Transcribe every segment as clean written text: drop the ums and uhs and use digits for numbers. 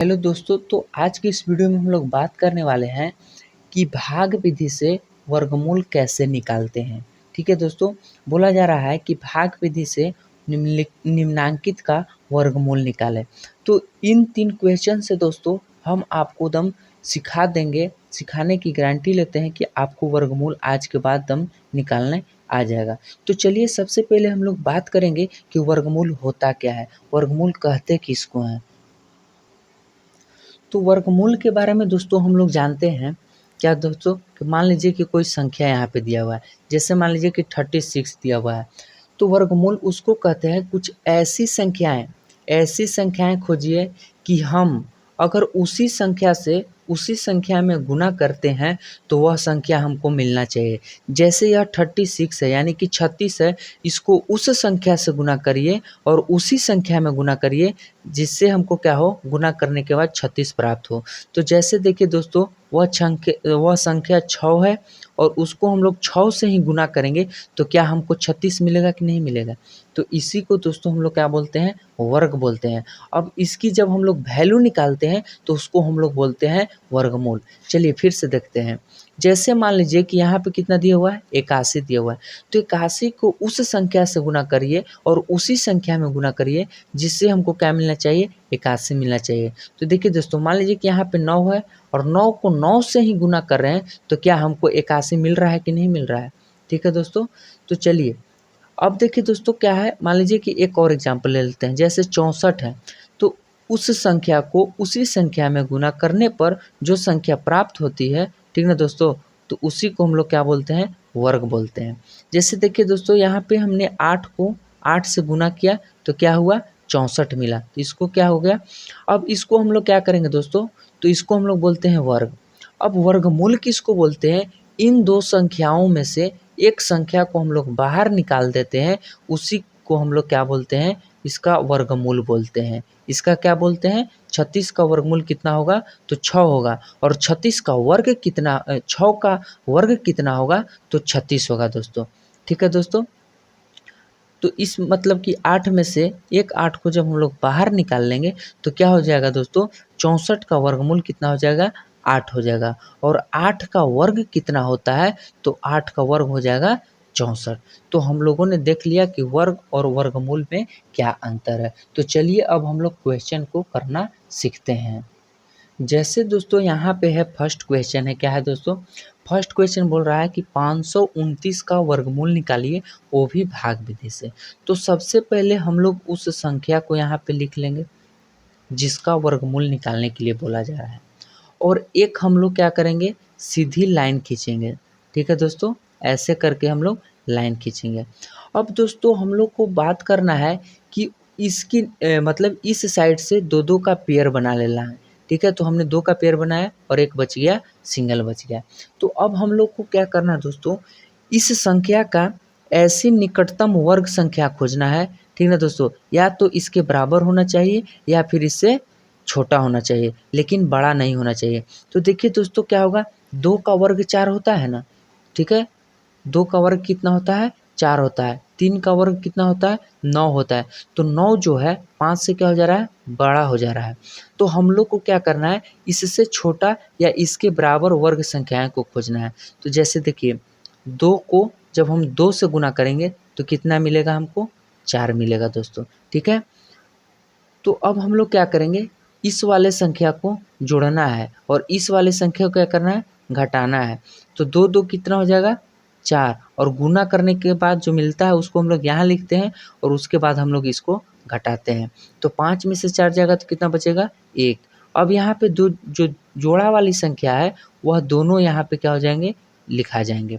Hello दोस्तों, तो आज की इस वीडियो में हम लोग बात करने वाले हैं कि भाग विधि से वर्गमूल कैसे निकालते हैं। ठीक है दोस्तों, बोला जा रहा है कि भाग विधि से निम्नांकित का वर्गमूल निकालें। तो इन 3 क्वेश्चन से दोस्तों हम आपको दम सिखा देंगे, सिखाने की गारंटी लेते हैं कि आपको वर्गमूल आज के बाद दम निकालने आ जाएगा। तो चलिए सबसे पहले हम लोग बात करेंगे कि वर्गमूल होता क्या है, वर्गमूल कहते किसको हैं। तो वर्गमूल के बारे में दोस्तों हम लोग जानते हैं क्या दोस्तों, कि मान लीजिए कि कोई संख्या यहाँ पे दिया हुआ है, जैसे मान लीजिए कि 36 दिया हुआ है। तो वर्गमूल उसको कहते हैं कुछ ऐसी संख्याएं खोजिए कि हम अगर उसी संख्या में गुना करते हैं तो वह संख्या हमको मिलना चाहिए। जैसे यह 36 है यानी कि 36 है, इसको उस संख्या से गुना करिए और उसी संख्या में गुना करिए जिससे हमको क्या हो, गुना करने के बाद 36 प्राप्त हो। तो जैसे देखिए दोस्तों, वह संख्या 6 है और उसको हम लोग 6 से ही गुना करेंगे तो क्या हमको 36 मिलेगा कि नहीं मिलेगा। तो इसी को दोस्तों हम लोग क्या बोलते हैं, वर्ग बोलते हैं। अब इसकी जब हम लोग वैल्यू निकालते हैं तो उसको हम लोग बोलते हैं वर्गमूल। चलिए फिर से देखते हैं। जैसे मान लीजिए कि यहाँ पे कितना दिया हुआ है, 81 दिया हुआ है। तो 81 को उस संख्या से गुना करिए और उसी संख्या में गुना करिए जिससे हमको क्या मिलना चाहिए, 81 मिलना चाहिए। तो देखिए दोस्तों, मान लीजिए कि यहाँ पे 9 है और 9 को 9 से ही गुना कर रहे हैं तो क्या हमको 81 मिल रहा है कि नहीं मिल रहा है। ठीक है दोस्तों, तो चलिए अब देखिए दोस्तों क्या है, मान लीजिए कि एक और एग्जाम्पल ले लेते हैं। जैसे 64 है, तो उस संख्या को उसी संख्या में गुना करने पर जो संख्या प्राप्त होती है, ठीक ना दोस्तों, तो उसी को हम लोग क्या बोलते हैं, वर्ग बोलते हैं। जैसे देखिए दोस्तों, यहाँ पे हमने 8 को 8 से गुना किया तो क्या हुआ, 64 मिला। तो इसको क्या हो गया, अब इसको हम लोग क्या करेंगे दोस्तों, तो इसको हम लोग बोलते हैं वर्ग। अब वर्गमूल किसको बोलते हैं, इन दो संख्याओं में से एक संख्या को हम लोग बाहर निकाल देते हैं, उसी को हम लोग क्या बोलते हैं, इसका वर्गमूल बोलते हैं। इसका क्या बोलते हैं, 36 का वर्गमूल कितना होगा, तो 6 होगा। और 36 का वर्ग कितना, 6 का वर्ग कितना होगा, तो 36 होगा दोस्तों। ठीक है दोस्तों, तो इस मतलब कि 8 में से एक 8 को जब हम लोग बाहर निकाल लेंगे तो क्या हो जाएगा दोस्तों, 64 का वर्गमूल कितना हो जाएगा, 8 हो जाएगा। और 8 का वर्ग कितना होता है, तो 8 का वर्ग हो जाएगा 64। तो हम लोगों ने देख लिया कि वर्ग और वर्गमूल में क्या अंतर है। तो चलिए अब हम लोग क्वेश्चन को करना सीखते हैं। जैसे दोस्तों यहाँ पे है फर्स्ट क्वेश्चन है, क्या है दोस्तों, फर्स्ट क्वेश्चन बोल रहा है कि 529 का वर्गमूल निकालिए, वो भी भाग विधि से। तो सबसे पहले हम लोग उस संख्या को यहाँ पे लिख लेंगे जिसका वर्गमूल निकालने के लिए बोला जा रहा है, और एक हम लोग क्या करेंगे, सीधी लाइन खींचेंगे। ठीक है दोस्तों, ऐसे करके हम लोग लाइन खींचेंगे। अब दोस्तों हम लोग को बात करना है कि इसकी मतलब इस साइड से दो दो का पेयर बना लेना है। ठीक है, तो हमने 2 का पेयर बनाया और एक बच गया, सिंगल बच गया। तो अब हम लोग को क्या करना है दोस्तों, इस संख्या का ऐसी निकटतम वर्ग संख्या खोजना है। ठीक ना दोस्तों, या तो इसके बराबर होना चाहिए या फिर इससे छोटा होना चाहिए, लेकिन बड़ा नहीं होना चाहिए। तो देखिए दोस्तों क्या होगा, 2 का वर्ग 4 होता है ना। ठीक है, 2 का वर्ग कितना होता है, 4 होता है। 3 का वर्ग कितना होता है, 9 होता है। तो 9 जो है 5 से क्या हो जा रहा है, बड़ा हो जा रहा है। तो हम लोग को क्या करना है, इससे छोटा या इसके बराबर वर्ग संख्याएं को खोजना है। तो जैसे देखिए, 2 को जब हम 2 से गुना करेंगे तो कितना मिलेगा हमको, 4 मिलेगा दोस्तों। ठीक है, तो अब हम लोग क्या करेंगे, इस वाले संख्या को जोड़ना है और इस वाले संख्या को क्या करना है, घटाना है। तो 2 2 कितना हो जाएगा, 4, और गुना करने के बाद जो मिलता है उसको हम लोग यहाँ लिखते हैं और उसके बाद हम लोग इसको घटाते हैं। तो 5 में से 4 जाएगा तो कितना बचेगा, 1। अब यहाँ पे दो जो जोड़ा वाली संख्या है वह दोनों यहाँ पे क्या हो जाएंगे, लिखा जाएंगे।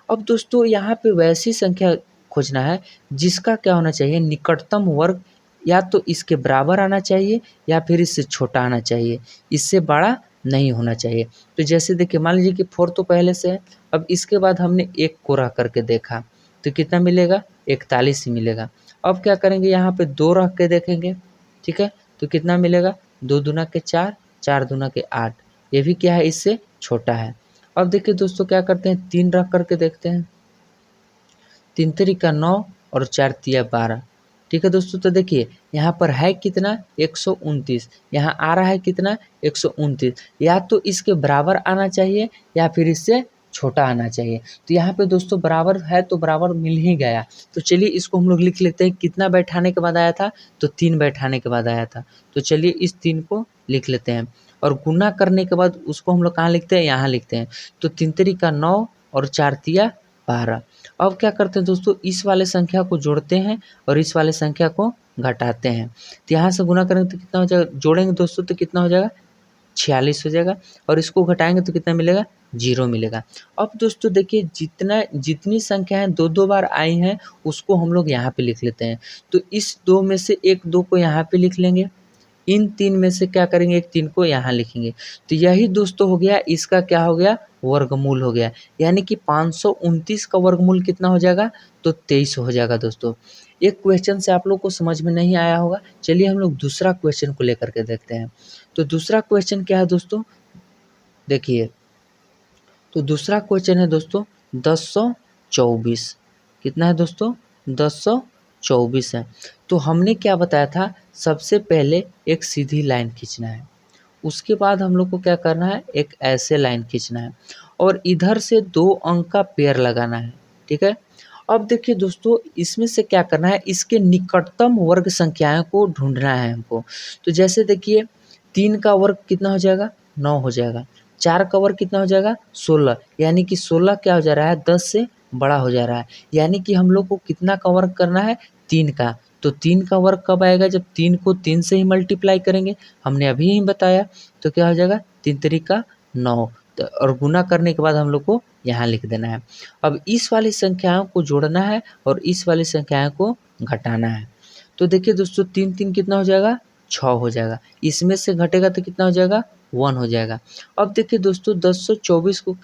अब दोस्तों यहाँ पे वैसी संख्या खोजना है जिसका क्या होना चाहिए, निकटतम वर्ग या तो इसके बराबर आना चाहिए या फिर इससे छोटा आना चाहिए, इससे बड़ा नहीं होना चाहिए। तो जैसे देखिए, मान लीजिए कि 4 तो पहले से है, अब इसके बाद हमने 1 को रख करके देखा तो कितना मिलेगा, 41 ही मिलेगा। अब क्या करेंगे, यहाँ पे 2 रख के देखेंगे। ठीक है, तो कितना मिलेगा, 2 दूना के 4, 4 दूना के 8, ये भी क्या है, इससे छोटा है। अब देखिए दोस्तों क्या करते हैं, 3 रख करके देखते हैं। 3 तिरी का 9 और 4 तिया 12। ठीक है दोस्तों, तो देखिए यहाँ पर है कितना 129, यहाँ आ रहा है कितना 129, या तो इसके बराबर आना चाहिए या फिर इससे छोटा आना चाहिए। तो यहाँ पे दोस्तों बराबर है तो बराबर मिल ही गया। तो चलिए इसको हम लोग लिख लेते हैं, कितना बैठाने के बाद आया था, तो 3 बैठाने के बाद आया था। तो चलिए इस 3 को लिख लेते हैं और गुना करने के बाद उसको हम लोग कहाँ लिखते हैं, यहाँ लिखते हैं। तो 3 तिरिका 9 और 4 तिया 12। अब क्या करते हैं दोस्तों, इस वाले संख्या को जोड़ते हैं और इस वाले संख्या को घटाते हैं। तो यहाँ से गुना करेंगे तो कितना हो जाएगा, जोड़ेंगे दोस्तों तो कितना हो जाएगा 46 हो जाएगा, और इसको घटाएंगे तो कितना मिलेगा 0 मिलेगा। अब दोस्तों देखिए जितनी संख्याएं 2-2 बार आई हैं उसको हम लोग यहाँ पे लिख लेते हैं। तो इस 2 में से एक 2 को यहाँ पे लिख लेंगे, इन 3 में से क्या करेंगे, एक 3 को यहाँ लिखेंगे। तो यही दोस्तों हो गया, इसका क्या हो गया, वर्गमूल हो गया। यानी कि 529 का वर्गमूल कितना हो जाएगा, तो 23 हो जाएगा दोस्तों। एक क्वेश्चन से आप लोग को समझ में नहीं आया होगा, चलिए हम लोग दूसरा क्वेश्चन को लेकर के देखते हैं। तो दूसरा क्वेश्चन क्या है दोस्तों, देखिए। तो दूसरा क्वेश्चन है दोस्तों 1024। कितना है दोस्तों, 1024 है। तो हमने क्या बताया था, सबसे पहले एक सीधी लाइन खींचना है, उसके बाद हम लोग को क्या करना है, एक ऐसे लाइन खींचना है और इधर से 2 अंक का पेड़ लगाना है, ठीक है। अब देखिए दोस्तों इसमें से क्या करना है, इसके निकटतम वर्ग संख्याओं को ढूंढना है हमको। तो जैसे देखिए 3 का वर्ग कितना हो जाएगा, 9 हो जाएगा। 4 का वर्ग कितना हो जाएगा, 16, यानी कि 16 क्या हो जा रहा है, 10 से बड़ा हो जा रहा है। यानी कि हम लोग को कितना का वर्ग करना है, 3 का। तो 3 का वर्ग कब आएगा, जब 3 को 3 से ही मल्टीप्लाई करेंगे, हमने अभी ही बताया। तो क्या हो जाएगा, 3 तिरिका 9, और गुना करने के बाद हम लोग को यहाँ लिख देना है। अब इस वाली संख्याओं को जोड़ना है और इस वाली संख्याओं को घटाना है। तो देखिए दोस्तों 3 3 कितना हो जाएगा, 6 हो जाएगा। इसमें से घटेगा तो कितना हो जाएगा, 1 हो जाएगा। अब देखिए दोस्तों 1024 को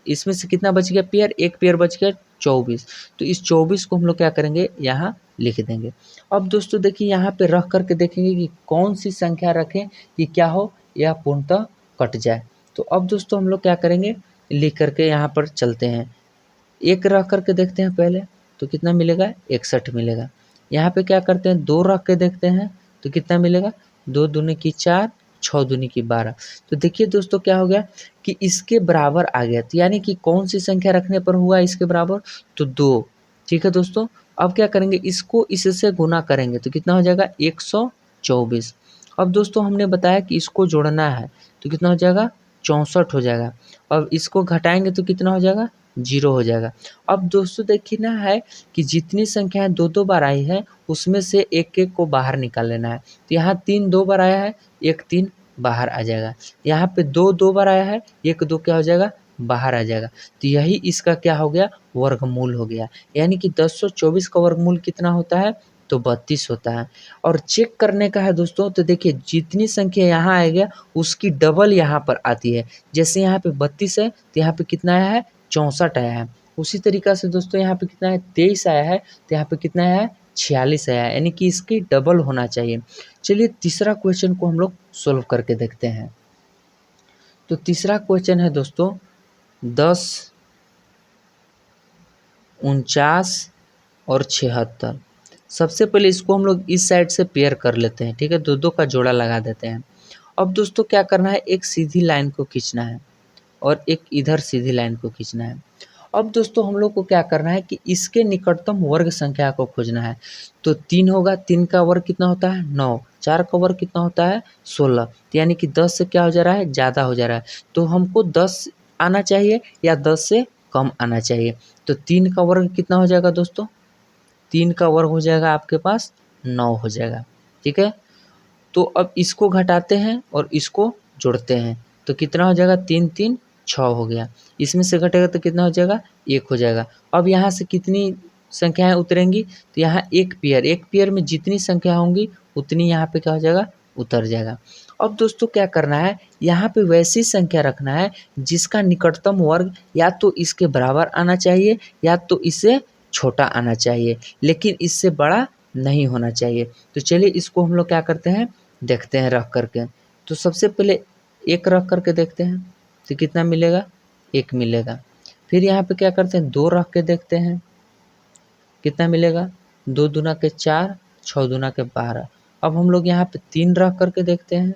इसमें से कितना बच गया पेयर, एक पेयर बच गया 24। तो इस 24 को हम लोग क्या करेंगे, यहाँ लिख देंगे। अब दोस्तों देखिए यहाँ पे रख करके देखेंगे कि कौन सी संख्या रखें कि क्या हो, यह पूर्णतः कट जाए। तो अब दोस्तों हम लोग क्या करेंगे, लिख करके यहाँ पर चलते हैं। एक रख करके देखते हैं पहले, तो कितना मिलेगा, 61 मिलेगा। यहाँ पे क्या करते हैं, 2 रख के देखते हैं तो कितना मिलेगा, 2 दूनी की 4, 6 दूनी की 12। तो देखिए दोस्तों क्या हो गया कि इसके बराबर आ गया। तो यानी कि कौन सी संख्या रखने पर हुआ इसके बराबर, तो 2। ठीक है दोस्तों, अब क्या करेंगे, इसको इससे गुना करेंगे तो कितना हो जाएगा 124। अब दोस्तों हमने बताया कि इसको जोड़ना है तो कितना हो जाएगा 64 हो जाएगा। अब इसको घटाएंगे तो कितना हो जाएगा 0 हो जाएगा। अब दोस्तों देखिए ना है कि जितनी संख्याएं 2-2 बार आई है उसमें से एक एक को बाहर निकाल लेना है। तो यहाँ 3 2 बार आया है, एक 3 बाहर आ जाएगा। यहाँ पे 2 2 बार आया है, एक 2 क्या हो जाएगा, बाहर आ जाएगा। तो यही इसका क्या हो गया, वर्गमूल हो गया। यानी कि 1024 का वर्गमूल कितना होता है, तो 32 होता है। और चेक करने का है दोस्तों, तो देखिए जितनी संख्या यहाँ आएगा उसकी डबल यहाँ पर आती है। जैसे यहाँ पे 32 है तो यहाँ पे कितना आया है, 64 आया है। उसी तरीका से दोस्तों यहाँ पे कितना है, 23 आया है, तो यहाँ पे कितना आया है, 46 आया है। यानी कि इसकी डबल होना चाहिए। चलिए तीसरा क्वेश्चन को हम लोग सोल्व करके देखते हैं। तो तीसरा क्वेश्चन है दोस्तों 10, 49 और 76। सबसे पहले इसको हम लोग इस साइड से पेयर कर लेते हैं, ठीक है, 2 2 का जोड़ा लगा देते हैं। अब दोस्तों क्या करना है, एक सीधी लाइन को खींचना है और एक इधर सीधी लाइन को खींचना है। अब दोस्तों हम लोग को क्या करना है कि इसके निकटतम वर्ग संख्या को खोजना है। तो 3 होगा, 3 का वर्ग कितना होता है 9, 4 का वर्ग कितना होता है 16। तो यानी कि 10 से क्या हो जा रहा है, ज़्यादा हो जा रहा है। तो हमको 10 आना चाहिए या 10 से कम आना चाहिए। तो 3 का वर्ग कितना हो जाएगा दोस्तों, 3 का वर्ग हो जाएगा आपके पास 9 हो जाएगा, ठीक है। तो अब इसको घटाते हैं और इसको जोड़ते हैं तो कितना हो जाएगा, 3 3 6 हो गया। इसमें से घटेगा तो कितना हो जाएगा, 1 हो जाएगा। अब यहाँ से कितनी संख्याएं उतरेंगी, तो यहाँ एक पेयर में जितनी संख्या होंगी उतनी यहाँ पे क्या हो जाएगा, उतर जाएगा। अब दोस्तों क्या करना है, यहाँ पे वैसी संख्या रखना है जिसका निकटतम वर्ग या तो इसके बराबर आना चाहिए या तो इससे छोटा आना चाहिए, लेकिन इससे बड़ा नहीं होना चाहिए। तो चलिए इसको हम लोग क्या करते हैं, देखते हैं रख करके। तो सबसे पहले एक रख करके देखते हैं तो कितना मिलेगा, 1 मिलेगा। फिर यहाँ पे क्या करते हैं, 2 रख के देखते हैं कितना मिलेगा, 2 दूना के 4, 6 दूना के 12। अब हम लोग यहाँ पे 3 रख करके देखते हैं,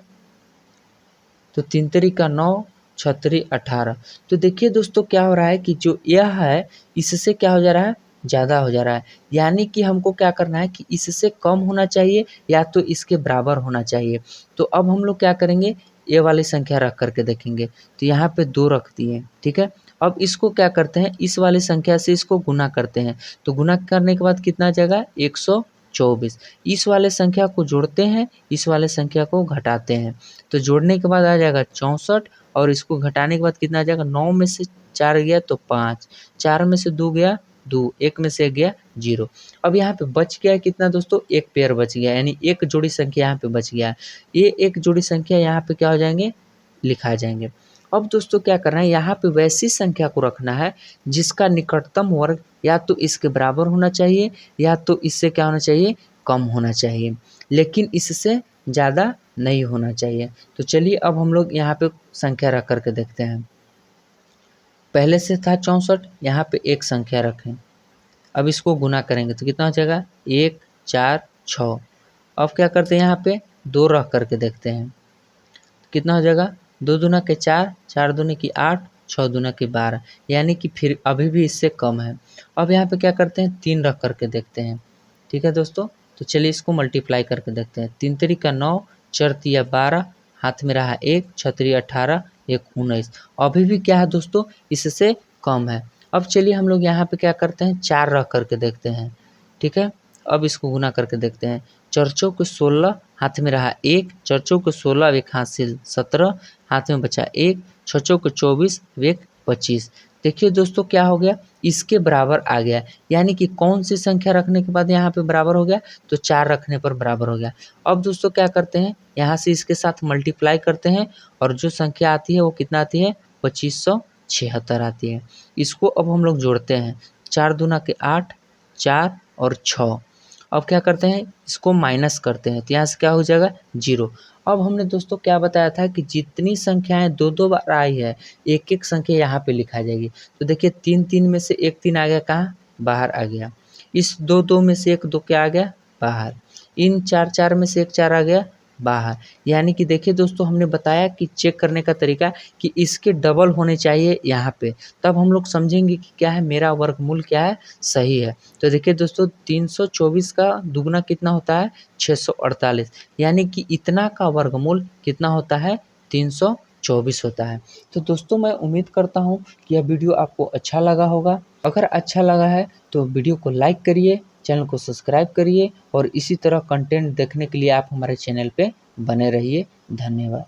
तो 3 तिरी का 9, 6 तिरी 18। तो देखिए दोस्तों क्या हो रहा है कि जो यह है इससे क्या हो जा रहा है, ज़्यादा हो जा रहा है। यानी कि हमको क्या करना है कि इससे कम होना चाहिए या तो इसके बराबर होना चाहिए। तो अब हम लोग क्या करेंगे, ये वाली संख्या रख करके देखेंगे। तो यहाँ पे 2 रख दिए, ठीक है। अब इसको क्या करते हैं, इस वाली संख्या से इसको गुना करते हैं। तो गुना करने के बाद कितना आ जाएगा, 124। इस वाले संख्या को जोड़ते हैं, इस वाले संख्या को घटाते हैं। तो जोड़ने के बाद आ जाएगा 64 और इसको घटाने के बाद कितना आ जाएगा, 9 में से 4 गया तो 5, 4 में से 2 गया 2, 1 में से 1 गया 0। अब यहाँ पे बच गया कितना दोस्तों, एक पेयर बच गया, यानी एक जोड़ी संख्या यहाँ पे बच गया। ये एक जोड़ी संख्या यहाँ पे क्या हो जाएंगे, लिखा जाएंगे। अब दोस्तों क्या करना है, यहाँ पे वैसी संख्या को रखना है जिसका निकटतम वर्ग या तो इसके बराबर होना चाहिए या तो इससे क्या होना चाहिए, कम होना चाहिए, लेकिन इससे ज़्यादा नहीं होना चाहिए। तो चलिए अब हम लोग यहाँ पे संख्या रख करके देखते हैं। पहले से था 64, यहाँ पे एक संख्या रखें। अब इसको गुना करेंगे तो कितना हो जाएगा, 1, 4, 6। अब क्या करते हैं, यहाँ पे 2 रख करके देखते हैं, कितना हो जाएगा, 2 दूना के 4, 4 दूनी की 8, 6 दूना की 12, यानी कि फिर अभी भी इससे कम है। अब यहाँ पे क्या करते हैं, 3 रख करके देखते हैं, ठीक है दोस्तों। तो चलिए इसको मल्टीप्लाई करके देखते हैं। 3 तिरी का 9, 4 तिया 12, हाथ में रहा 1, 6 तिरी 18, 1 19। अभी भी क्या है दोस्तों, इससे कम है। अब चलिए हम लोग यहाँ पे क्या करते हैं, 4 रख करके देखते हैं, ठीक है। अब इसको गुना करके देखते हैं। 4 चौक 16, हाथ में रहा 1, 4 चौक 16, एक हाथ से 17, हाथ में बचा 1, 6 चौक 24, एक 25। देखिए दोस्तों क्या हो गया, इसके बराबर आ गया। यानी कि कौन सी संख्या रखने के बाद यहाँ पे बराबर हो गया, तो 4 रखने पर बराबर हो गया। अब दोस्तों क्या करते हैं, यहाँ से इसके साथ मल्टीप्लाई करते हैं और जो संख्या आती है वो कितना आती है, 2576 आती है। इसको अब हम लोग जोड़ते हैं, 4 दूना के 8, 4 और 6। अब क्या करते हैं, इसको माइनस करते हैं, तो यहाँ से क्या हो जाएगा, 0। अब हमने दोस्तों क्या बताया था कि जितनी संख्याएं 2-2 बार आई है, एक एक संख्या यहाँ पे लिखा जाएगी। तो देखिए 3-3 में से एक 3 आ गया, कहाँ, बाहर आ गया। इस 2-2 में से एक 2 क्या आ गया, बाहर। इन 4-4 में से एक 4 आ गया बाहर। यानी कि देखिए दोस्तों हमने बताया कि चेक करने का तरीका कि इसके डबल होने चाहिए यहाँ पे, तब हम लोग समझेंगे कि क्या है, मेरा वर्गमूल क्या है, सही है। तो देखिए दोस्तों 324 का दुगना कितना होता है, 648, यानी कि इतना का वर्गमूल कितना होता है, 324 होता है। तो दोस्तों मैं उम्मीद करता हूँ कि यह वीडियो आपको अच्छा लगा होगा। अगर अच्छा लगा है तो वीडियो को लाइक करिए, चैनल को सब्सक्राइब करिए और इसी तरह कंटेंट देखने के लिए आप हमारे चैनल पे बने रहिए। धन्यवाद।